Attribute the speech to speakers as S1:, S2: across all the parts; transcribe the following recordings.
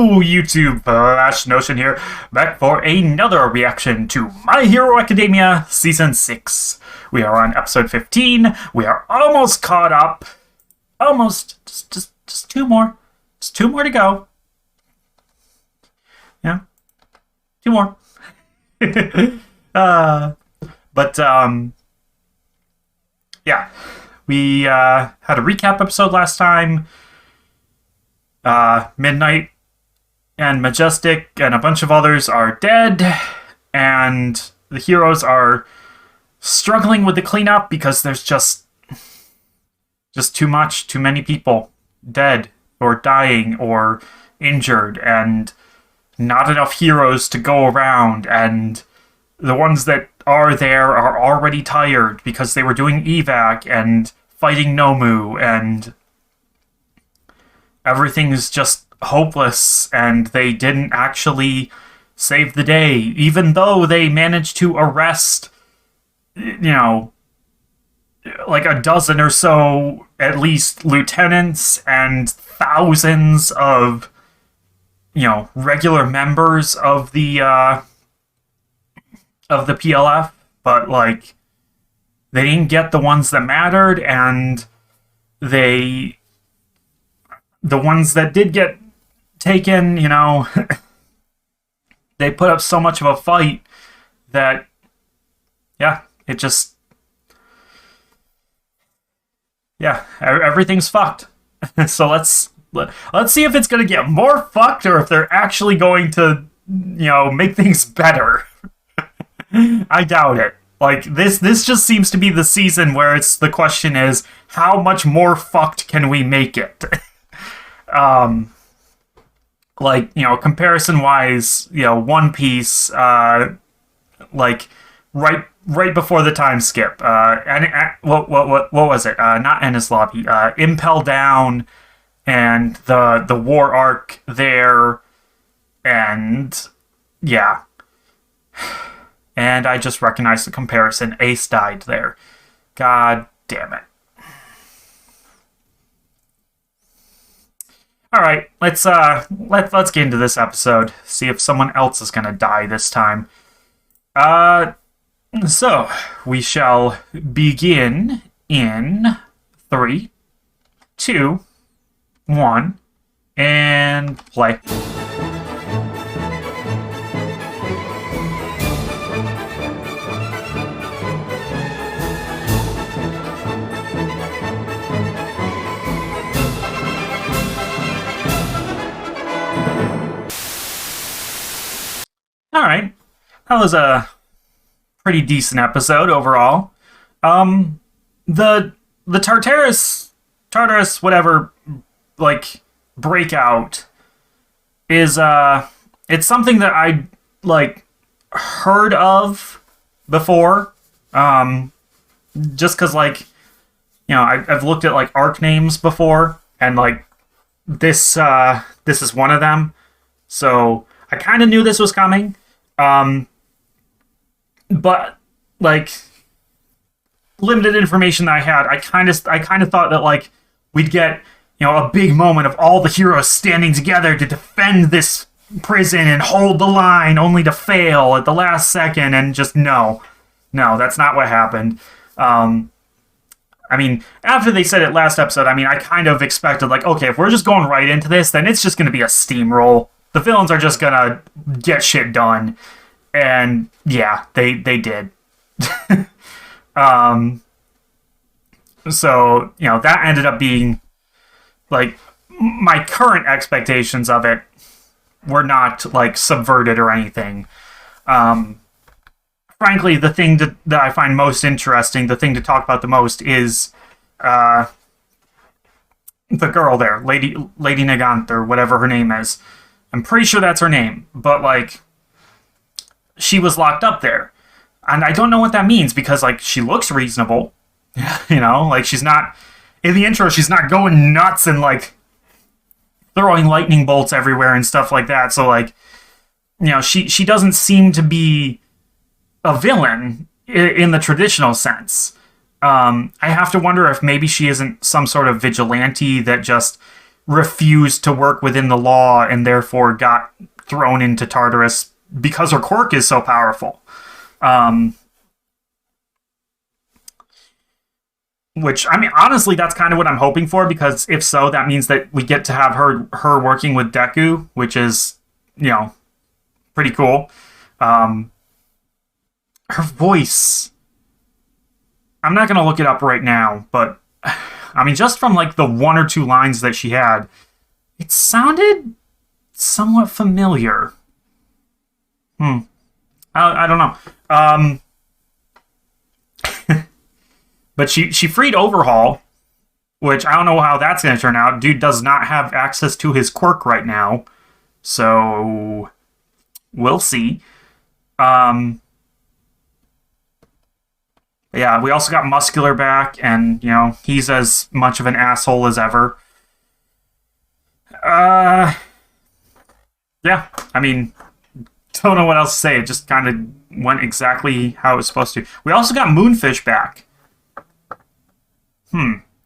S1: Hello, YouTube! Flash Notion here, back for another reaction to My Hero Academia Season 6. We are on episode 15. We are almost caught up. Almost. Just two more. Just two more to go. Yeah. Two more. Yeah. We had a recap episode last time. Midnight and Majestic and a bunch of others are dead, and the heroes are struggling with the cleanup because there's just too many people dead or dying or injured, and not enough heroes to go around, and the ones that are there are already tired because they were doing evac and fighting Nomu, and everything's just hopeless, and they didn't actually save the day, even though they managed to arrest, like a dozen or so, at least, lieutenants and thousands of, regular members of the PLF, but, they didn't get the ones that mattered, and the ones that did get taken, they put up so much of a fight that, it just, everything's fucked. So let's see if it's going to get more fucked, or if they're actually going to, make things better. I doubt it. This just seems to be the season where the question is, how much more fucked can we make it? Comparison-wise, One Piece, right before the time skip, what was it? Not Enies Lobby, Impel Down, and the war arc there, and yeah. And I just recognized the comparison. Ace died there. God damn it. All right, let's get into this episode. See if someone else is gonna die this time. So we shall begin in 3, 2, 1, and play. Alright, that was a pretty decent episode overall. The Tartarus, whatever, breakout is, it's something that I, heard of before, just because, I've looked at, arc names before, and, this is one of them, so I kind of knew this was coming. But limited information that I had, I kind of thought that we'd get a big moment of all the heroes standing together to defend this prison and hold the line, only to fail at the last second, and just no, that's not what happened. I mean, after they said it last episode, I kind of expected okay, if we're just going right into this, then it's just going to be a steamroll. The villains are just gonna get shit done. And yeah, they did. So, that ended up being my current expectations of it were not subverted or anything. Frankly, the thing that I find most interesting, the thing to talk about the most is the girl there, Lady Nagant, or whatever her name is. I'm pretty sure that's her name, but she was locked up there, and I don't know what that means, because she looks reasonable, she's not, in the intro she's not going nuts and throwing lightning bolts everywhere and stuff like that, so she doesn't seem to be a villain in the traditional sense. I have to wonder if maybe she isn't some sort of vigilante that just refused to work within the law and therefore got thrown into Tartarus because her quirk is so powerful. Which, I mean, honestly, that's kind of what I'm hoping for, because if so, that means that we get to have her working with Deku, which is, pretty cool. Her voice, I'm not going to look it up right now, but I mean, just from like the one or two lines that she had, it sounded somewhat familiar. I don't know. But she freed Overhaul, which I don't know how that's going to turn out. Dude does not have access to his quirk right now, so we'll see. Yeah, we also got Muscular back, and, he's as much of an asshole as ever. Yeah, I mean, don't know what else to say. It just kind of went exactly how it was supposed to. We also got Moonfish back.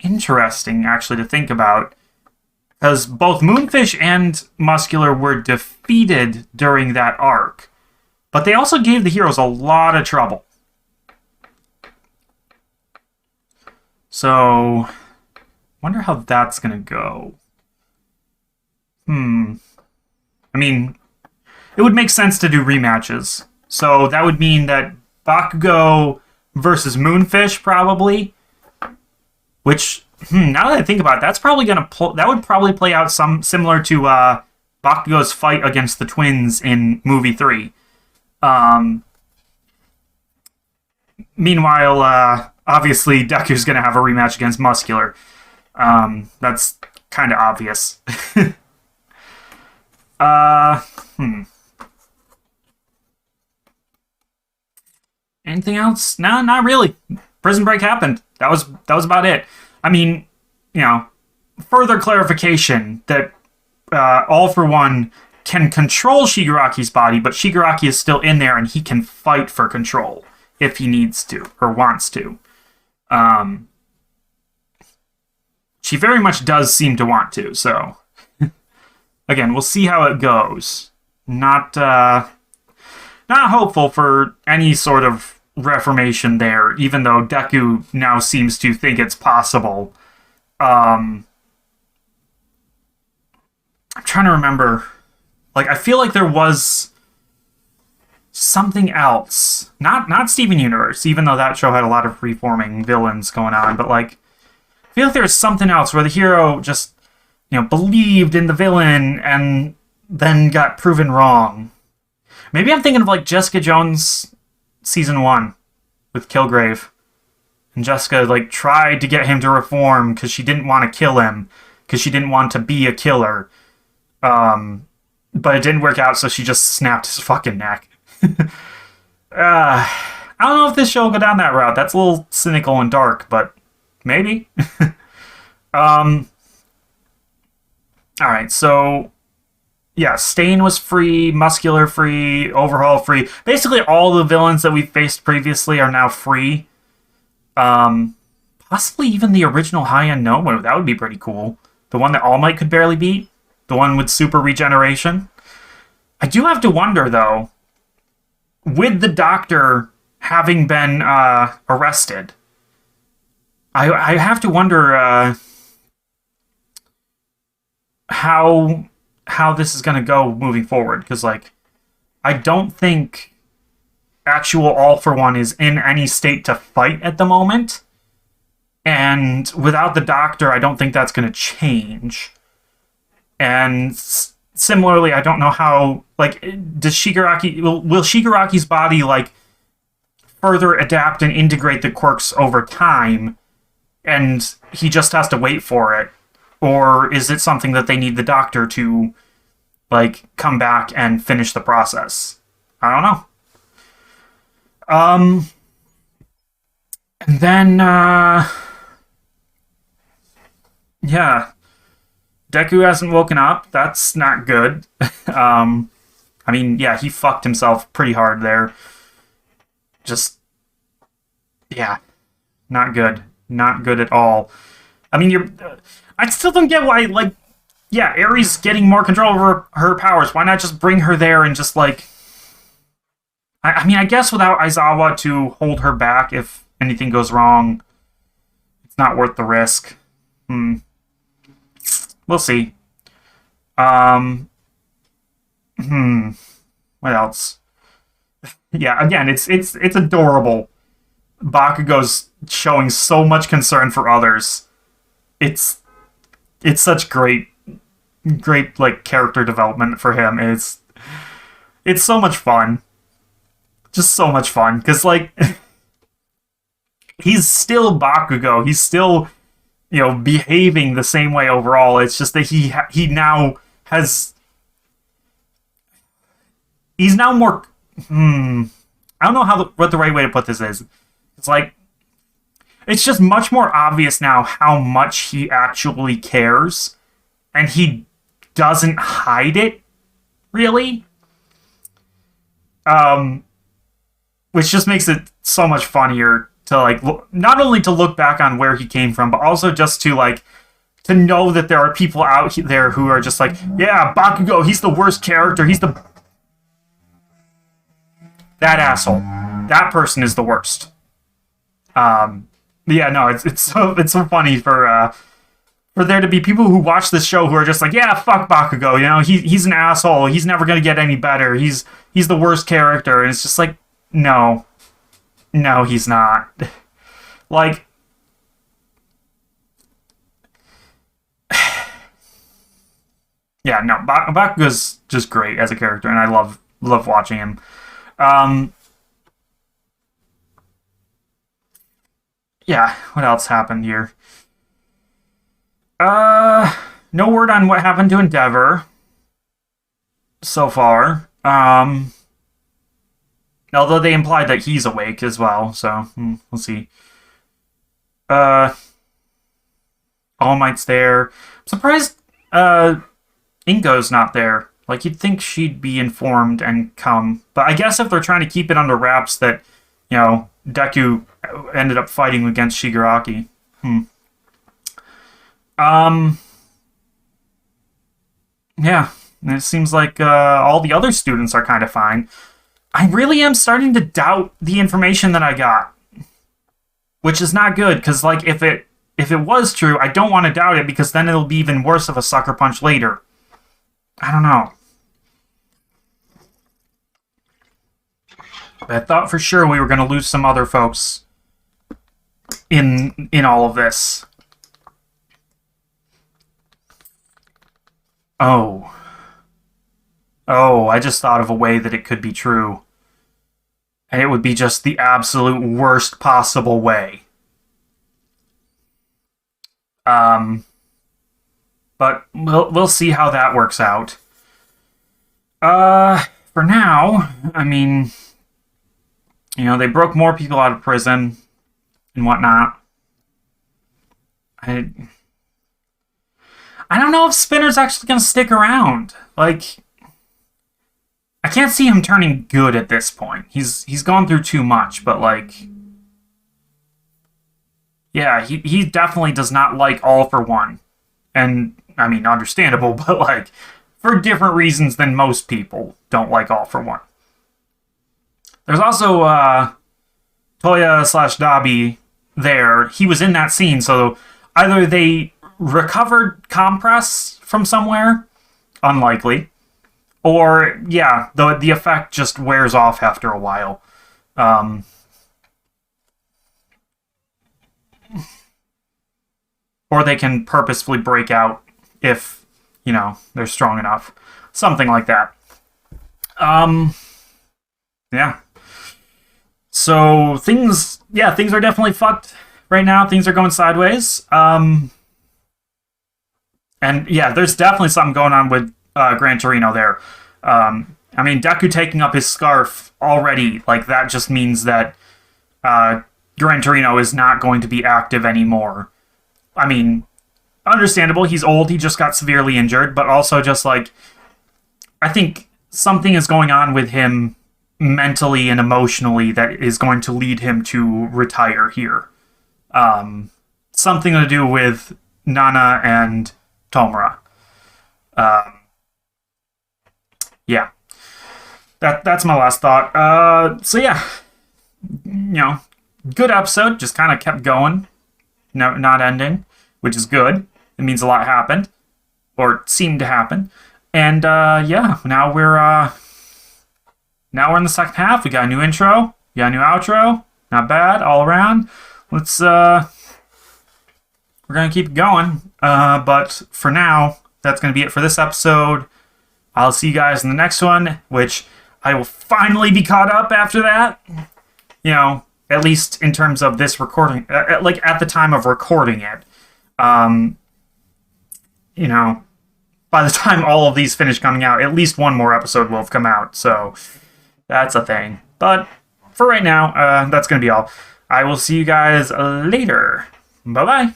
S1: Interesting, actually, to think about. Because both Moonfish and Muscular were defeated during that arc. But they also gave the heroes a lot of trouble. So, wonder how that's going to go. I mean, it would make sense to do rematches. So that would mean that Bakugo versus Moonfish, probably. Which, now that I think about it, that's probably that would probably play out similar to Bakugo's fight against the twins in movie 3. Meanwhile, obviously, Deku's going to have a rematch against Muscular. That's kind of obvious. Anything else? No, not really. Prison Break happened. That was about it. I mean, further clarification that All For One can control Shigaraki's body, but Shigaraki is still in there and he can fight for control if he needs to or wants to. She very much does seem to want to, so again, we'll see how it goes. Not hopeful for any sort of reformation there, even though Deku now seems to think it's possible. I'm trying to remember. Like, I feel like there was something else. Not Steven Universe, even though that show had a lot of reforming villains going on, but like, I feel like there was something else where the hero just, believed in the villain and then got proven wrong. Maybe I'm thinking of like Jessica Jones season 1 with Kilgrave. And Jessica like tried to get him to reform because she didn't want to kill him, because she didn't want to be a killer. But it didn't work out, so she just snapped his fucking neck. I don't know if this show will go down that route. That's a little cynical and dark, but maybe. Alright, so yeah, Stain was free, Muscular free, Overhaul free. Basically, all the villains that we faced previously are now free. Possibly even the original High-End Nomu. That would be pretty cool. The one that All Might could barely beat. The one with super regeneration. I do have to wonder, though, with the Doctor having been arrested, I have to wonder how this is going to go moving forward, because like, I don't think actual All For One is in any state to fight at the moment, and without the Doctor, I don't think that's going to change. And similarly, I don't know how, like, does Shigaraki will Shigaraki's body like further adapt and integrate the quirks over time, and he just has to wait for it? Or is it something that they need the Doctor to, like, come back and finish the process? I don't know. And then, yeah. Deku hasn't woken up. That's not good. I mean, yeah, he fucked himself pretty hard there. Just, yeah. Not good. Not good at all. I mean, I still don't get why, like, yeah, Aries getting more control over her powers. Why not just bring her there and just like, I mean, I guess without Aizawa to hold her back if anything goes wrong, it's not worth the risk. We'll see. Um, what else? Yeah, again, it's adorable. Bakugo's showing so much concern for others. It's such great like character development for him. It's so much fun. Just so much fun cuz like he's still Bakugo. He's still, behaving the same way overall. It's just that he now has he's now more I don't know what the right way to put this is. It's like it's just much more obvious now how much he actually cares, and he doesn't hide it, really. Which just makes it so much funnier to like not only to look back on where he came from, but also just to like to know that there are people out there who are just like, yeah, Bakugo, he's the worst character. He's that asshole. That person is the worst. Yeah, no, it's so funny for there to be people who watch this show who are just like, yeah, fuck Bakugo, he's an asshole. He's never gonna get any better. He's the worst character, and it's just like, no, he's not. Like, yeah, no, Bakugo's just great as a character, and I love watching him. Yeah, what else happened here? No word on what happened to Endeavor so far. Although they implied that he's awake as well, so we'll see. All Might's there. I'm surprised Ingo's not there. Like, you'd think she'd be informed and come. But I guess if they're trying to keep it under wraps that, Deku ended up fighting against Shigaraki. Yeah, it seems like all the other students are kind of fine. I really am starting to doubt the information that I got, which is not good, because like if it was true, I don't want to doubt it, because then it'll be even worse of a sucker punch later. I don't know. But I thought for sure we were going to lose some other folks in all of this. Oh, I just thought of a way that it could be true. And it would be just the absolute worst possible way. But we'll see how that works out. For now, I mean, they broke more people out of prison and whatnot. I don't know if Spinner's actually going to stick around. Like, I can't see him turning good at this point. He's gone through too much, but like, yeah, he definitely does not like All for One. And, I mean, understandable, but like, for different reasons than most people don't like All for One. There's also Toya/Dabi there. He was in that scene, so either they recovered compress from somewhere, unlikely, or yeah, the effect just wears off after a while. Or they can purposefully break out if they're strong enough, something like that. Yeah. So things are definitely fucked right now. Things are going sideways. And yeah, there's definitely something going on with Gran Torino there. I mean, Deku taking up his scarf already, like, that just means that Gran Torino is not going to be active anymore. I mean, understandable, he's old, he just got severely injured, but also just, like, I think something is going on with him mentally and emotionally that is going to lead him to retire here. Something to do with Nana and Tomura. Yeah, that's my last thought. So yeah, good episode. Just kind of kept going, no, not ending, which is good. It means a lot happened, or seemed to happen. And yeah, now we're in the second half. We got a new intro, we got a new outro. Not bad all around. Let's we're gonna keep going. But for now, that's gonna be it for this episode. I'll see you guys in the next one, which I will finally be caught up after that. At least in terms of this recording, like at the time of recording it. By the time all of these finish coming out, at least one more episode will have come out. So that's a thing. But for right now, that's going to be all. I will see you guys later. Bye-bye.